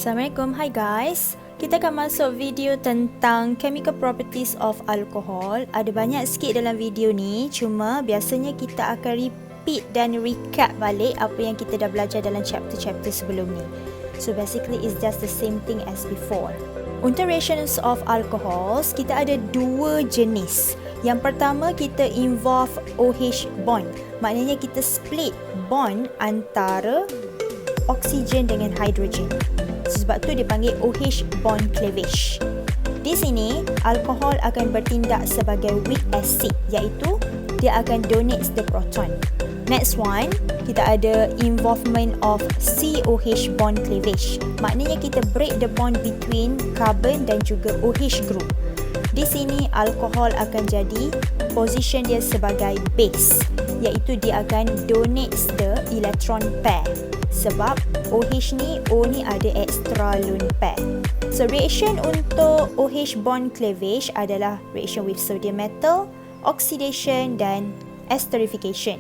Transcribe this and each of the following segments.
Assalamualaikum, hi guys. Kita akan masuk video tentang chemical properties of alcohol. Ada banyak sikit dalam video ni, cuma biasanya kita akan repeat dan recap balik apa yang kita dah belajar dalam chapter-chapter sebelum ni. So basically it's just the same thing as before. Untuk reactions of alcohols, kita ada dua jenis. Yang pertama, kita involve OH bond. Maknanya kita split bond antara oksigen dengan hidrogen. Sebab tu dipanggil OH bond cleavage. Di sini, alkohol akan bertindak sebagai weak acid, iaitu dia akan donate the proton. Next one, kita ada involvement of COH bond cleavage. Maknanya kita break the bond between carbon dan juga OH group. Di sini, alkohol akan jadi position dia sebagai base, iaitu dia akan donate the electron pair. Sebab OH ni, O ni ada extra lone pair. So reaction untuk OH bond cleavage adalah reaction with sodium metal, oxidation dan esterification.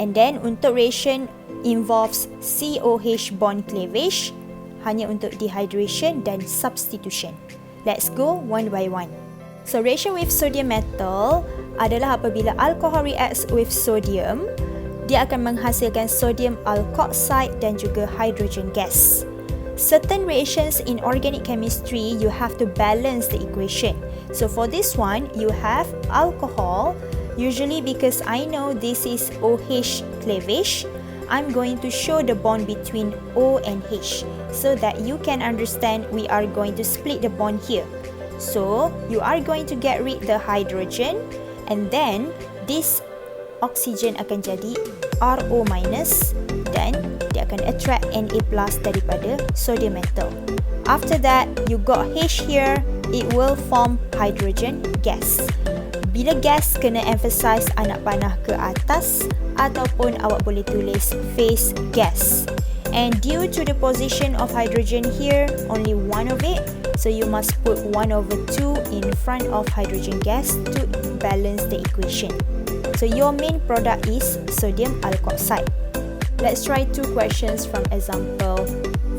And then untuk reaction involves COH bond cleavage hanya untuk dehydration dan substitution. Let's go one by one. So reaction with sodium metal adalah apabila alcohol reacts with sodium, dia akan menghasilkan sodium alkoxide dan juga hydrogen gas. Certain reactions in organic chemistry, you have to balance the equation. So for this one, you have alcohol. Usually because I know this is OH cleavage, I'm going to show the bond between O and H so that you can understand we are going to split the bond here. So you are going to get rid the hydrogen and then this oksigen akan jadi RO- dan dia akan attract Na+ daripada sodium metal. After that, you got H here, it will form hydrogen gas. Bila gas, kena emphasize anak panah ke atas ataupun awak boleh tulis phase gas. And due to the position of hydrogen here, only one of it, so you must put 1/2 in front of hydrogen gas to balance the equation. So your main product is sodium alkoxide. Let's try two questions from example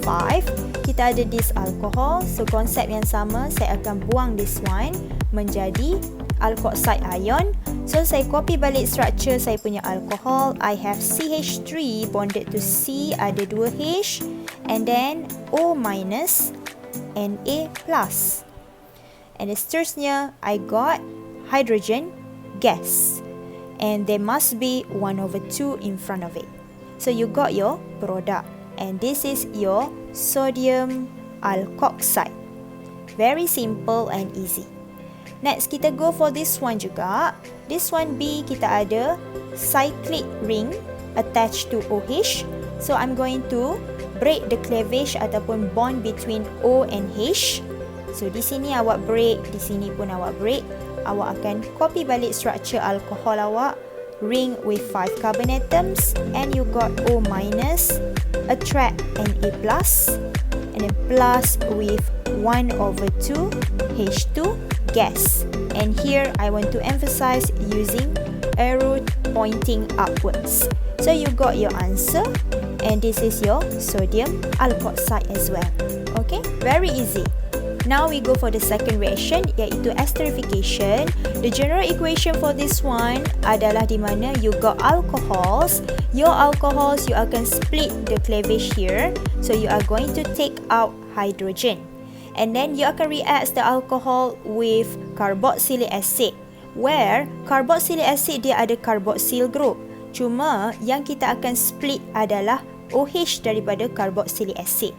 5. Kita ada this alcohol. So konsep yang sama, saya akan buang this one menjadi alkoxide ion. So saya copy balik structure saya punya alcohol. I have CH3 bonded to C, ada 2H, and then O- Na+. And seterusnya, I got hydrogen gas. And there must be 1/2 in front of it. So you got your product. And this is your sodium alkoxide. Very simple and easy. Next, kita go for this one juga. This one B, kita ada cyclic ring attached to OH. So I'm going to break the cleavage ataupun bond between O and H. So di sini awak break, di sini pun awak break. Awak akan copy balik structure alkohol awak, ring with 5 carbon atoms, and you got O-, attract Na+, and then plus with 1/2 H2 gas. And here I want to emphasize using arrow pointing upwards. So you got your answer, and this is your sodium alkoxide as well. Okay, very easy. Now we go for the second reaction, iaitu esterification. The general equation for this one adalah di mana you got alcohols. Your alcohols, you akan split the cleavage here. So you are going to take out hydrogen. And then you akan react the alcohol with carboxylic acid. Where carboxylic acid dia ada carboxyl group. Cuma yang kita akan split adalah OH daripada carboxylic acid.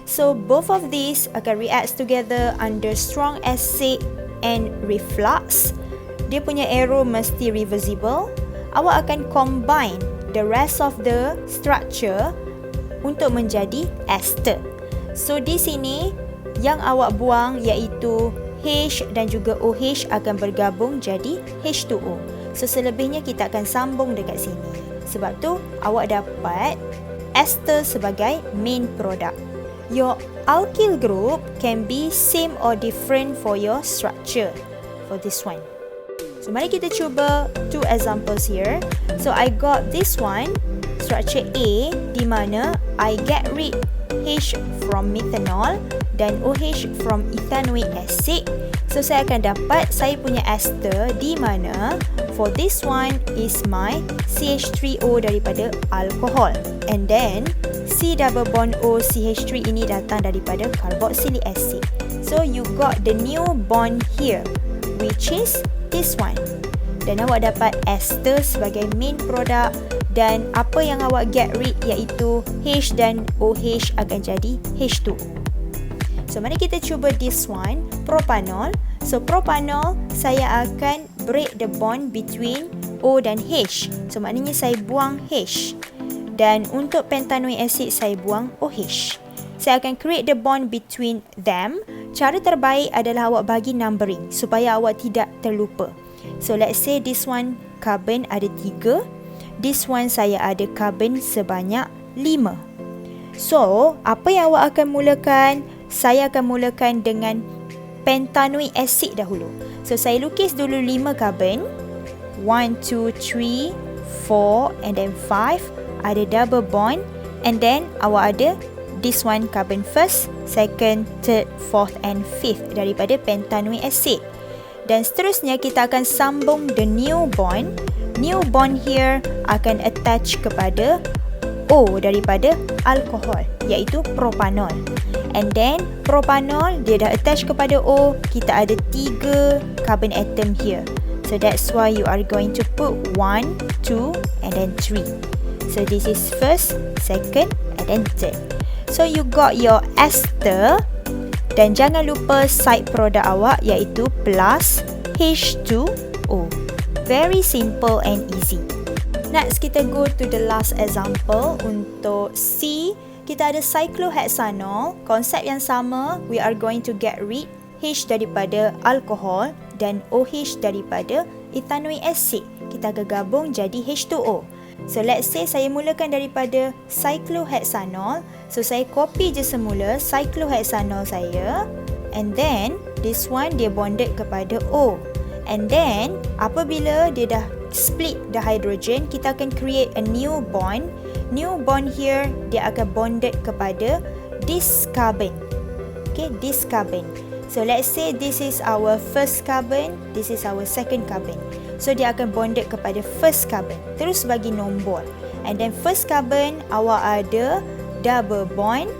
So both of these akan react together under strong acid and reflux. Dia punya arrow mesti reversible. Awak akan combine the rest of the structure untuk menjadi ester. So di sini yang awak buang iaitu H dan juga OH akan bergabung jadi H2O. So selebihnya kita akan sambung dekat sini. Sebab tu awak dapat ester sebagai main product. Your alkyl group can be same or different for your structure for this one. So mari kita cuba two examples here. So I got this one, structure A, di mana I get rid H from methanol dan OH from ethanoic acid. So saya akan dapat saya punya ester di mana for this one is my CH3O daripada alkohol, and then C double bond O CH3 ini datang daripada carboxylic acid. So you got the new bond here, which is this one. Dan awak dapat ester sebagai main product, dan apa yang awak get rid iaitu H dan OH akan jadi H2O. So mari kita cuba this one, propanol. So propanol saya akan break the bond between O dan H. So maknanya saya buang H. Dan untuk pentanoic acid saya buang OH. Saya akan create the bond between them. Cara terbaik adalah awak bagi numbering supaya awak tidak terlupa. So let's say this one carbon ada 3. This one saya ada carbon sebanyak 5. So apa yang awak akan mulakan? Saya akan mulakan dengan pentanoic acid dahulu. So saya lukis dulu 5 carbon. 1, 2, 3, 4 and then 5. Ada double bond. And then awak ada this one carbon first, second, third, fourth and fifth daripada pentanoic acid. Dan seterusnya kita akan sambung the new bond. New bond here akan attach kepada O daripada alkohol, iaitu propanol. And then propanol dia dah attach kepada O, kita ada 3 carbon atom here. So that's why you are going to put 1, 2 and then 3. So this is first, second and then third. So you got your ester, dan jangan lupa side product awak iaitu plus H2O. Very simple and easy. Next kita go to the last example. Untuk C, kita ada cyclohexanol. Konsep yang sama, we are going to get rid H daripada alkohol dan OH daripada ethanoic acid. Kita akan gabung jadi H2O. So let's say saya mulakan daripada cyclohexanol. So saya copy je semula cyclohexanol saya, and then this one dia bonded kepada O. And then apabila dia dah split the hydrogen, kita akan create a new bond. New bond here dia akan bonded kepada this carbon. Okay, this carbon. So let's say this is our first carbon, this is our second carbon. So dia akan bonded kepada first carbon. Terus bagi nombor. And then first carbon awak ada double bond,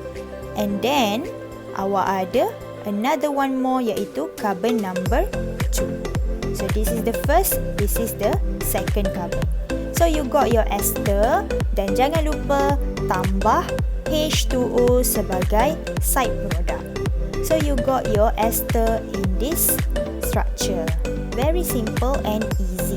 and then awak ada another one more iaitu carbon number 2. So this is the first, this is the second carbon. So you got your ester, dan jangan lupa tambah H2O sebagai side product. So you got your ester in this structure. Very simple and easy.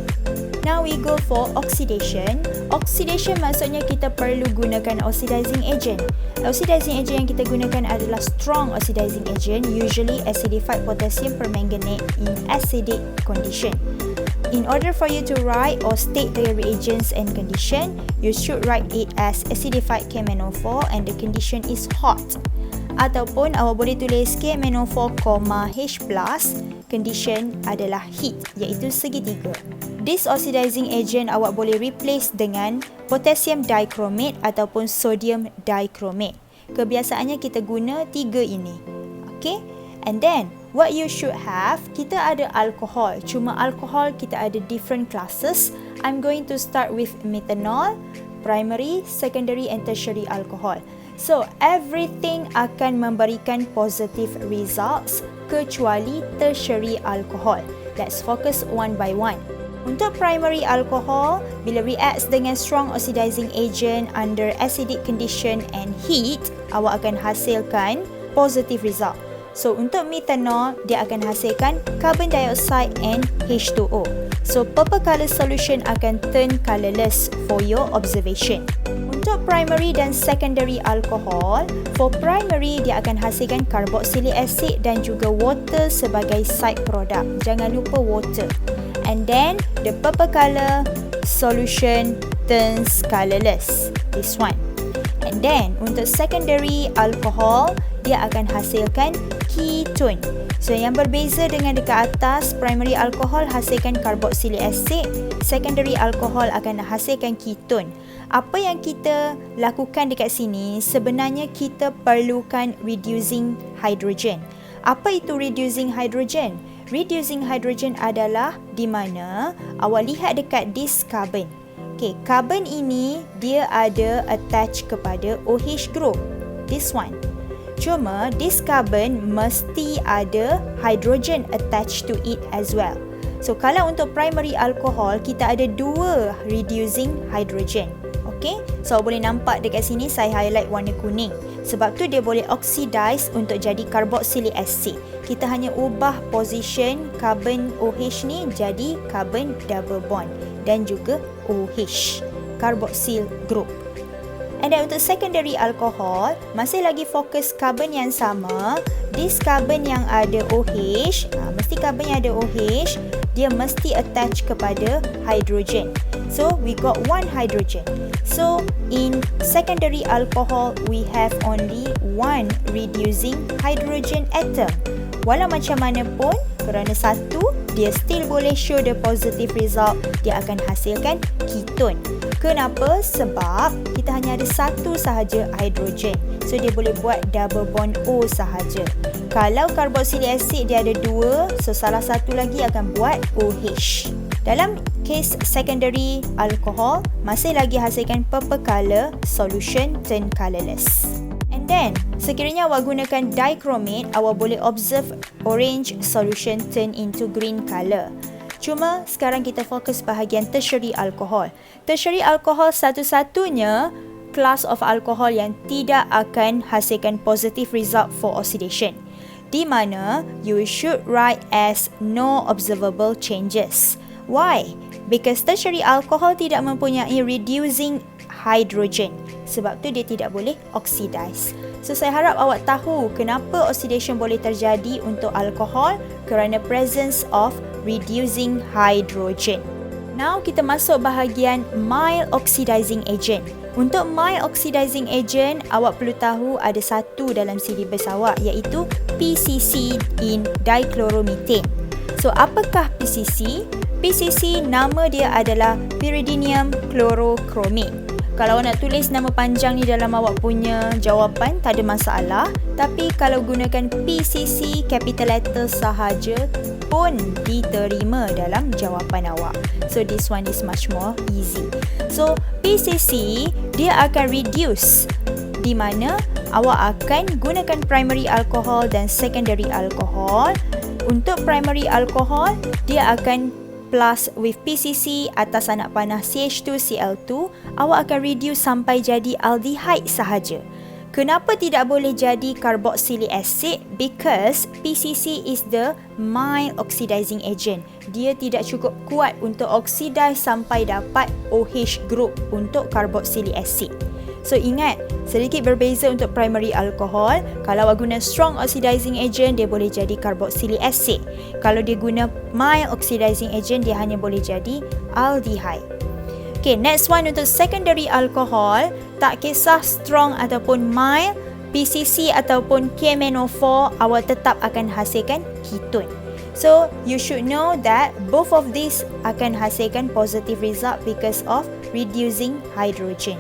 Now we go for oxidation. Oxidation maksudnya kita perlu gunakan oxidizing agent. Oxidizing agent yang kita gunakan adalah strong oxidizing agent, usually acidified potassium permanganate in acidic condition. In order for you to write or state the reagents and condition, you should write it as acidified KMnO4 and the condition is hot. Ataupun awak boleh tulis KMnO4, H+, condition adalah heat, iaitu segitiga. This oxidizing agent awak boleh replace dengan potassium dichromate ataupun sodium dichromate. Kebiasaannya kita guna 3 ini. Okay? And then, what you should have, kita ada alkohol. Cuma alkohol kita ada different classes. I'm going to start with methanol, primary, secondary and tertiary alcohol. So, everything akan memberikan positive results kecuali tertiary alcohol. Let's focus one by one. Untuk primary alcohol, bila reacts dengan strong oxidizing agent under acidic condition and heat, awak akan hasilkan positive result. So, untuk methanol, dia akan hasilkan carbon dioxide and H2O. So, purple color solution akan turn colorless for your observation. Untuk primary dan secondary alcohol, for primary dia akan hasilkan carboxylic acid dan juga water sebagai side product. Jangan lupa water. And then the purple color solution turns colorless. This one. And then untuk secondary alcohol, dia akan hasilkan ketone. So yang berbeza dengan dekat atas, primary alcohol hasilkan carboxylic acid, secondary alcohol akan hasilkan ketone. Apa yang kita lakukan dekat sini, sebenarnya kita perlukan reducing hydrogen. Apa itu reducing hydrogen? Reducing hydrogen adalah di mana awak lihat dekat this carbon. Okay, carbon ini dia ada attach kepada OH group. This one. Cuma this carbon mesti ada hydrogen attached to it as well. So kalau untuk primary alcohol, kita ada dua reducing hydrogen. Okay, so boleh nampak dekat sini saya highlight warna kuning. Sebab tu dia boleh oxidize untuk jadi carboxylic acid. Kita hanya ubah position carbon OH ni jadi carbon double bond dan juga OH, carboxyl group. And then untuk secondary alcohol, masih lagi fokus carbon yang sama. This carbon yang ada OH, mesti carbon yang ada OH, dia mesti attach kepada hydrogen. So we got one hydrogen. So in secondary alcohol, we have only one reducing hydrogen atom. Walau macam mana pun, kerana satu, dia still boleh show the positive result, dia akan hasilkan ketone. Kenapa? Sebab kita hanya ada satu sahaja hydrogen. So dia boleh buat double bond O sahaja. Kalau carboxylic acid dia ada dua, so salah satu lagi akan buat OH. Dalam case secondary alcohol, masih lagi hasilkan purple color, solution turn colorless. And then, sekiranya awak gunakan dichromate, awak boleh observe orange solution turn into green color. Cuma sekarang kita fokus bahagian tertiary alcohol. Tertiary alcohol satu-satunya class of alcohol yang tidak akan hasilkan positive result for oxidation. Di mana you should write as no observable changes. Why? Because tertiary alcohol tidak mempunyai reducing hydrogen. Sebab tu dia tidak boleh oxidize. So saya harap awak tahu kenapa oxidation boleh terjadi untuk alkohol kerana presence of reducing hydrogen. Now kita masuk bahagian mild oxidizing agent. Untuk mild oxidizing agent, awak perlu tahu ada satu dalam syllabus awak iaitu PCC in dichloromethane. So apakah PCC? PCC nama dia adalah pyridinium chlorochromate. Kalau nak tulis nama panjang ni dalam awak punya jawapan, tak ada masalah. Tapi kalau gunakan PCC capital letter sahaja pun diterima dalam jawapan awak. So this one is much more easy. So PCC dia akan reduce, di mana awak akan gunakan primary alcohol dan secondary alcohol. Untuk primary alcohol, dia akan plus with PCC atas anak panah CH2Cl2, awak akan reduce sampai jadi aldehyde sahaja. Kenapa tidak boleh jadi carboxylic acid? Because PCC is the mild oxidizing agent. Dia tidak cukup kuat untuk oxidize sampai dapat OH group untuk carboxylic acid. So ingat, sedikit berbeza untuk primary alcohol. Kalau awak guna strong oxidizing agent, dia boleh jadi carboxylic acid. Kalau dia guna mild oxidizing agent, dia hanya boleh jadi aldehyde. Okay, next one untuk secondary alcohol. Tak kisah strong ataupun mild, PCC ataupun KMNO4, awak tetap akan hasilkan ketone. So, you should know that both of these akan hasilkan positive result because of reducing hydrogen.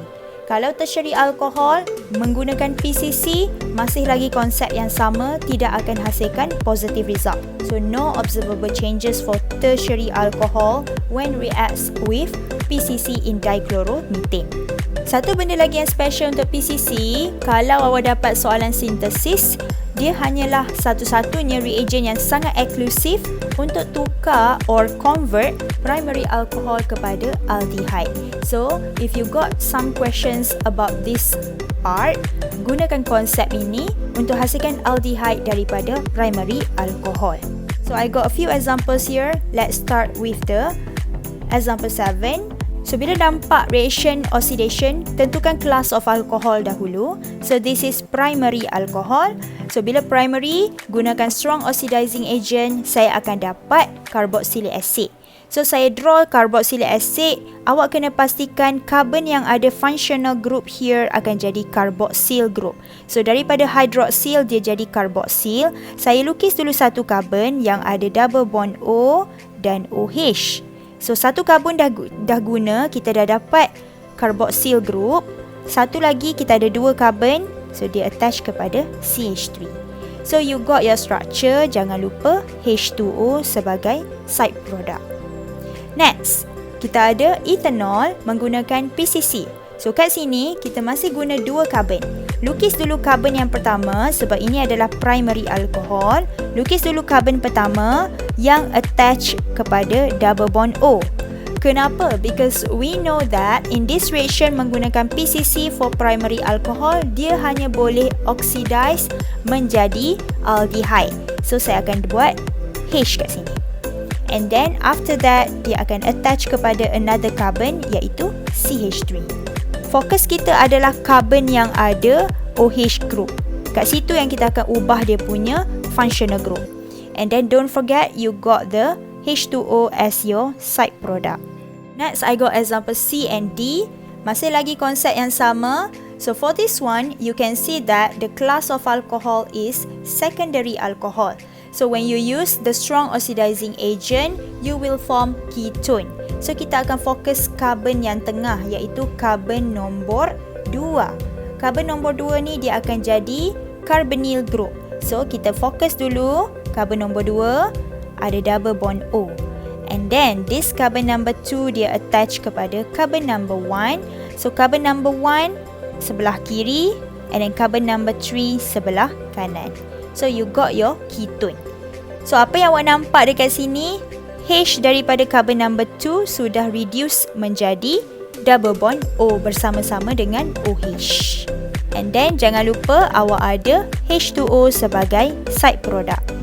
Kalau tertiary alcohol menggunakan PCC, masih lagi konsep yang sama, tidak akan hasilkan positive result. So no observable changes for tertiary alcohol when reacts with PCC in dichloromethane. Satu benda lagi yang special untuk PCC, kalau awak dapat soalan sintesis, dia hanyalah satu-satunya reagent yang sangat eksklusif untuk tukar or convert primary alcohol kepada aldehyde. So, if you got some questions about this part, gunakan konsep ini untuk hasilkan aldehyde daripada primary alcohol. So, I got a few examples here. Let's start with the example 7. So, bila nampak reaction oxidation, tentukan class of alcohol dahulu. So, this is primary alcohol. So, bila primary, gunakan strong oxidizing agent, saya akan dapat carboxylic acid. So saya draw carboxylic acid. Awak kena pastikan carbon yang ada functional group here akan jadi carboxyl group. So daripada hydroxyl dia jadi carboxyl. Saya lukis dulu satu carbon yang ada double bond O dan OH. So satu carbon dah guna, kita dah dapat carboxyl group. Satu lagi kita ada dua carbon, so dia attach kepada CH3. So you got your structure. Jangan lupa H2O sebagai side product. Next, kita ada ethanol menggunakan PCC. So kat sini kita masih guna dua carbon. Lukis dulu carbon yang pertama sebab ini adalah primary alcohol. Lukis dulu carbon pertama yang attach kepada double bond O. Kenapa? Because we know that in this reaction menggunakan PCC for primary alcohol, dia hanya boleh oxidize menjadi aldehyde. So saya akan buat H kat sini. And then after that, dia akan attach kepada another carbon iaitu CH3. Fokus kita adalah carbon yang ada OH group. Kat situ yang kita akan ubah dia punya functional group. And then don't forget you got the H2O as your side product. Next, I got example C and D. Masih lagi konsep yang sama. So for this one, you can see that the class of alcohol is secondary alcohol. So when you use the strong oxidizing agent, you will form ketone. So kita akan fokus carbon yang tengah iaitu carbon nombor 2. Carbon nombor 2 ni dia akan jadi carbonyl group. So kita fokus dulu carbon nombor 2 ada double bond O. And then this carbon number 2 dia attach kepada carbon number 1. So carbon number 1 sebelah kiri and then carbon number 3 sebelah kanan. So you got your ketone. So apa yang awak nampak dekat sini, H daripada carbon number 2 sudah reduce menjadi double bond O bersama-sama dengan OH. And then jangan lupa awak ada H2O sebagai side product.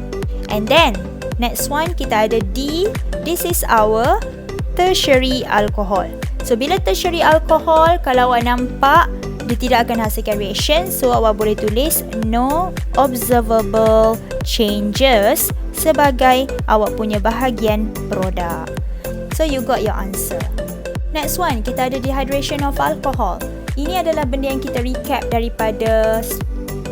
And then next one kita ada D. This is our tertiary alcohol. So bila tertiary alcohol, kalau awak nampak dia tidak akan hasilkan reaction, so awak boleh tulis no observable changes sebagai awak punya bahagian produk. So you got your answer. Next one, kita ada dehydration of alcohol. Ini adalah benda yang kita recap daripada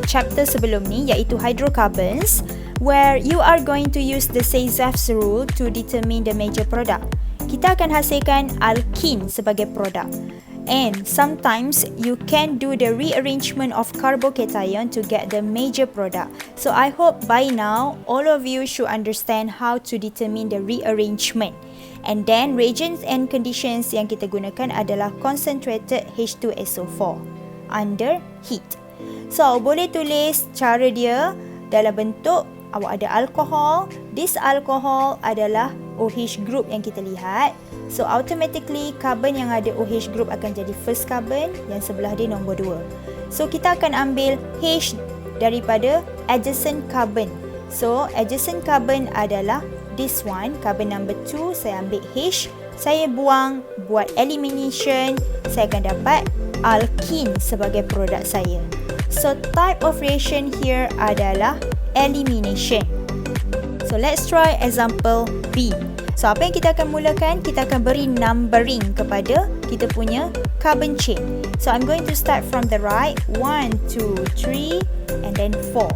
chapter sebelum ni iaitu hydrocarbons, where you are going to use the Sayzeff's rule to determine the major product. Kita akan hasilkan alkene sebagai produk. And sometimes you can do the rearrangement of carbocation to get the major product. So I hope by now all of you should understand how to determine the rearrangement. And then reagents and conditions yang kita gunakan adalah concentrated H2SO4 under heat. So boleh tulis cara dia dalam bentuk awak ada alkohol. This alcohol adalah OH group yang kita lihat. So automatically carbon yang ada OH group akan jadi first carbon, yang sebelah dia nombor 2. So kita akan ambil H daripada adjacent carbon. So adjacent carbon adalah this one, carbon number 2. Saya ambil H, saya buang, buat elimination, saya akan dapat alkene sebagai produk saya. So type of reaction here adalah elimination. So let's try example B. So apa yang kita akan mulakan, kita akan beri numbering kepada kita punya carbon chain. So I'm going to start from the right, 1, 2, 3 and then 4.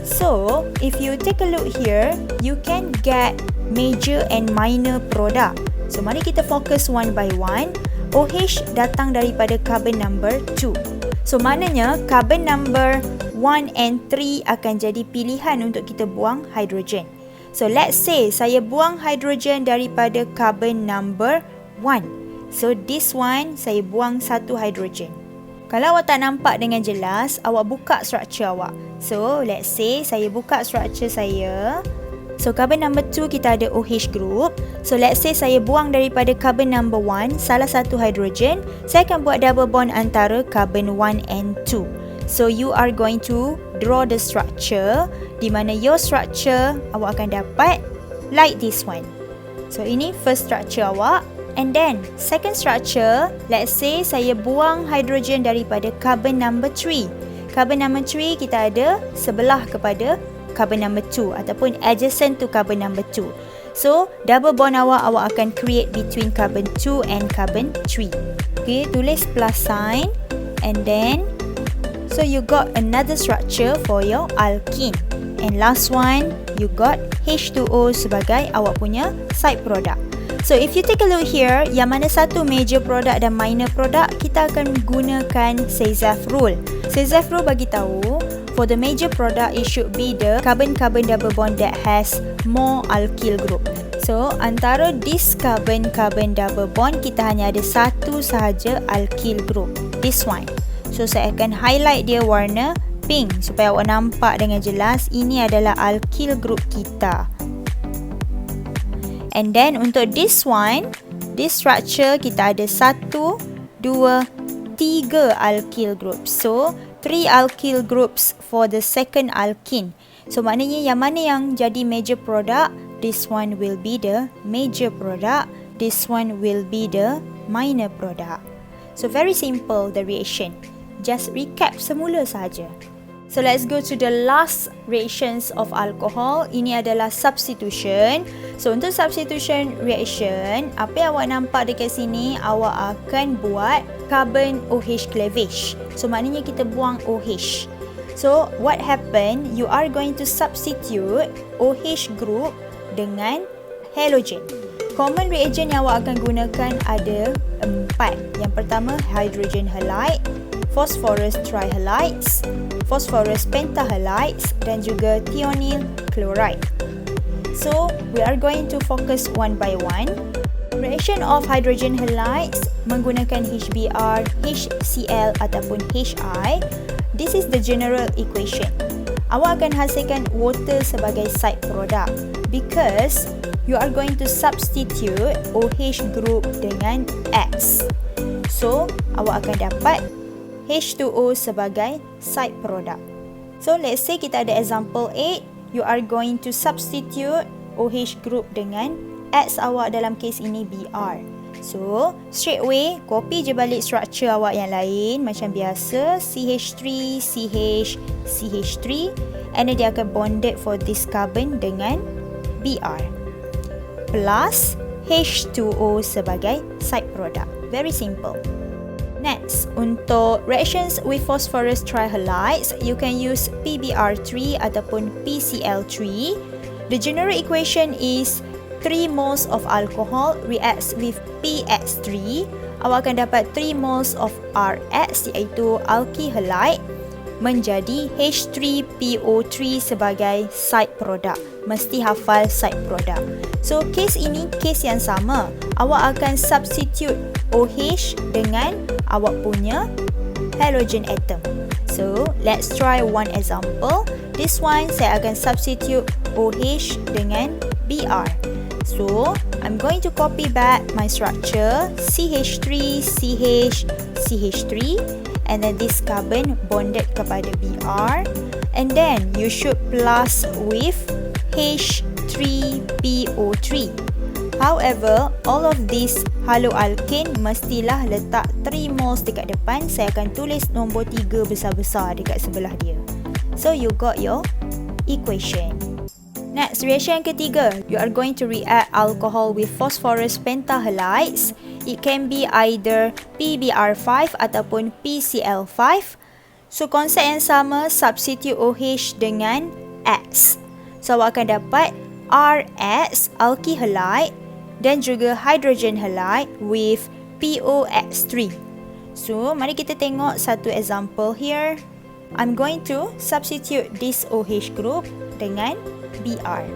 So if you take a look here, you can get major and minor product. So mari kita fokus one by one. OH datang daripada carbon number 2. So maknanya carbon number 1 and 3 akan jadi pilihan untuk kita buang hidrogen. So let's say saya buang hidrogen daripada carbon number 1. So this one saya buang satu hidrogen. Kalau awak tak nampak dengan jelas, awak buka structure awak. So let's say saya buka structure saya. So carbon number 2 kita ada OH group. So let's say saya buang daripada carbon number 1 salah satu hidrogen, saya akan buat double bond antara carbon 1 and 2. So you are going to draw the structure, di mana your structure awak akan dapat like this one. So ini first structure awak. And then second structure, let's say saya buang hidrogen daripada carbon number 3. Carbon number 3 kita ada sebelah kepada carbon number 2 ataupun adjacent to carbon number 2. So, double bond awak akan create between carbon 2 and carbon 3. Okay, tulis plus sign and then so you got another structure for your alkene. And last one, you got H2O sebagai awak punya side product. So if you take a look here, yang mana satu major product dan minor product, kita akan gunakan Sezaf rule. Sezaf rule bagi tahu, for the major product, it should be the carbon-carbon double bond that has more alkyl group. So antara this carbon-carbon double bond, kita hanya ada satu sahaja alkyl group. This one. So saya akan highlight dia warna pink supaya awak nampak dengan jelas ini adalah alkyl group kita. And then untuk this one, this structure kita ada 1, 2, 3 alkyl groups. So 3 alkyl groups for the second alkene. So maknanya yang mana yang jadi major product, this one will be the major product, this one will be the minor product. So very simple the reaction. Just recap semula sahaja. So let's go to the last reactions of alcohol. Ini adalah substitution. So untuk substitution reaction, apa yang awak nampak dekat sini, awak akan buat carbon OH cleavage. So maknanya kita buang OH. So what happen, you are going to substitute OH group dengan halogen. Common reagent yang awak akan gunakan ada 4. Yang pertama hydrogen halide, phosphorus trihalides, phosphorus pentahalides dan juga thionyl chloride. So, we are going to focus one by one. Reaction of hydrogen halides menggunakan HBr, HCl ataupun HI. This is the general equation. Awak akan hasilkan water sebagai side product because you are going to substitute OH group dengan X. So, awak akan dapat H2O sebagai side product. So let's say kita ada example 8, you are going to substitute OH group dengan X awak dalam case ini Br. So straight away copy je balik structure awak yang lain macam biasa, CH3, CH, CH3 and then dia akan bonded for this carbon dengan Br plus H2O sebagai side product. Very simple. Next, untuk reactions with phosphorus trihalides, you can use PBr3 ataupun PCl3. The general equation is 3 moles of alcohol reacts with PX3. Awak akan dapat 3 moles of RX iaitu alkyl halide menjadi H3PO3 sebagai side product. Mesti hafal side product. So, case ini case yang sama. Awak akan substitute OH dengan awak punya halogen atom. So, let's try one example. This one, saya akan substitute OH dengan Br. So, I'm going to copy back my structure CH3, CH, CH3 and then this carbon bonded kepada Br and then you should plus with H3PO3. However, all of this haloalkane mestilah letak 3 moles dekat depan. Saya akan tulis nombor 3 besar-besar dekat sebelah dia. So, you got your equation. Next, reaction yang ketiga. You are going to react alcohol with phosphorus pentahalides. It can be either PBr5 ataupun PCl5. So, konsep yang sama, substitute OH dengan X. So, awak akan dapat RX, alkyl halide dan juga hydrogen halide with POX3. So, mari kita tengok satu example here. I'm going to substitute this OH group dengan Br.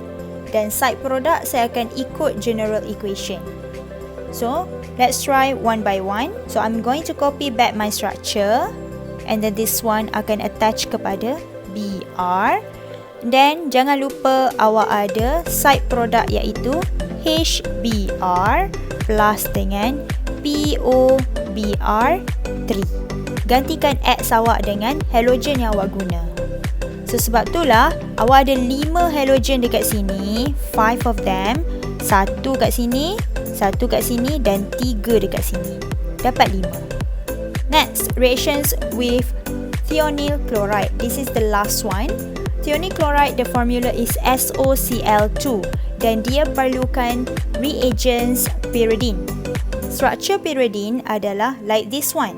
Dan side product saya akan ikut general equation. So, let's try one by one. So, I'm going to copy back my structure and then this one akan attach kepada Br. Then, jangan lupa awak ada side product iaitu HBr plus dengan POBr3. Gantikan X awak dengan halogen yang awak guna. So, sebab itulah awak ada 5 halogen dekat sini, 5 of them. 1 kat sini, 1 kat sini dan 3 dekat sini. Dapat 5. Next, reactions with thionyl chloride. This is the last one. Thionic chloride, the formula is SOCl2 dan dia perlukan reagents pyridine. Struktur pyridine adalah like this one.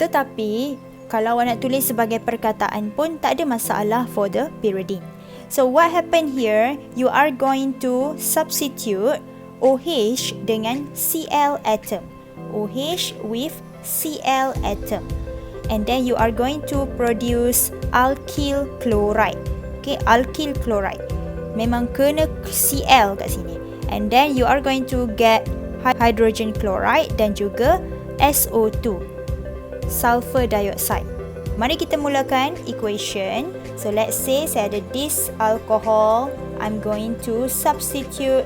Tetapi kalau awak nak tulis sebagai perkataan pun tak ada masalah for the pyridine. So what happened here, you are going to substitute OH dengan Cl atom. OH with Cl atom. And then you are going to produce alkyl chloride. Okay, alkyl chloride. Memang kena Cl kat sini. And then you are going to get hydrogen chloride dan juga SO2, sulfur dioxide. Mari kita mulakan equation. So let's say saya ada this alcohol. I'm going to substitute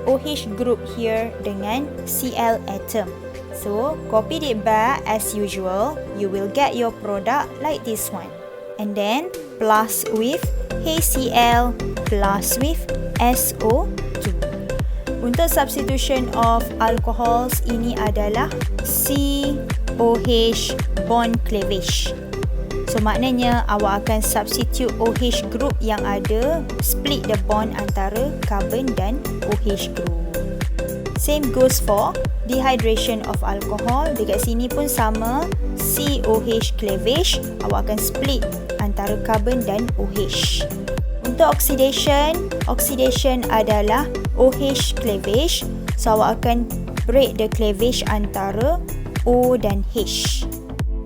OH group here dengan Cl atom. So copy it back as usual. You will get your product like this one. And then plus with HCl plus with SO2. Untuk substitution of alcohols, ini adalah COH bond cleavage. So maknanya awak akan substitute OH group yang ada, split the bond antara carbon dan OH group. Same goes for dehydration of alcohol. Dekat sini pun sama, COH cleavage, awak akan split antara carbon dan OH. Untuk oxidation adalah OH cleavage. So awak akan break the cleavage antara O dan H.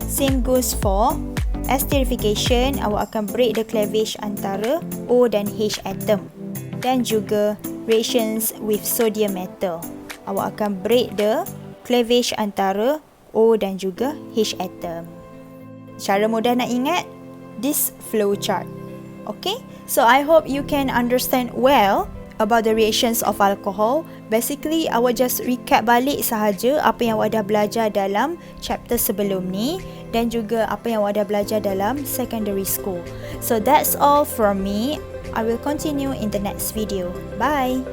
Same goes for esterification, awak akan break the cleavage antara O dan H atom. Dan juga reactions with sodium metal, awak akan break the cleavage antara O dan juga H atom. Cara mudah nak ingat, this flow chart. Okay, so I hope you can understand well about the reactions of alcohol. Basically, awak just recap balik sahaja apa yang awak dah belajar dalam chapter sebelum ni dan juga apa yang awak dah belajar dalam secondary school. So that's all from me. I will continue in the next video. Bye.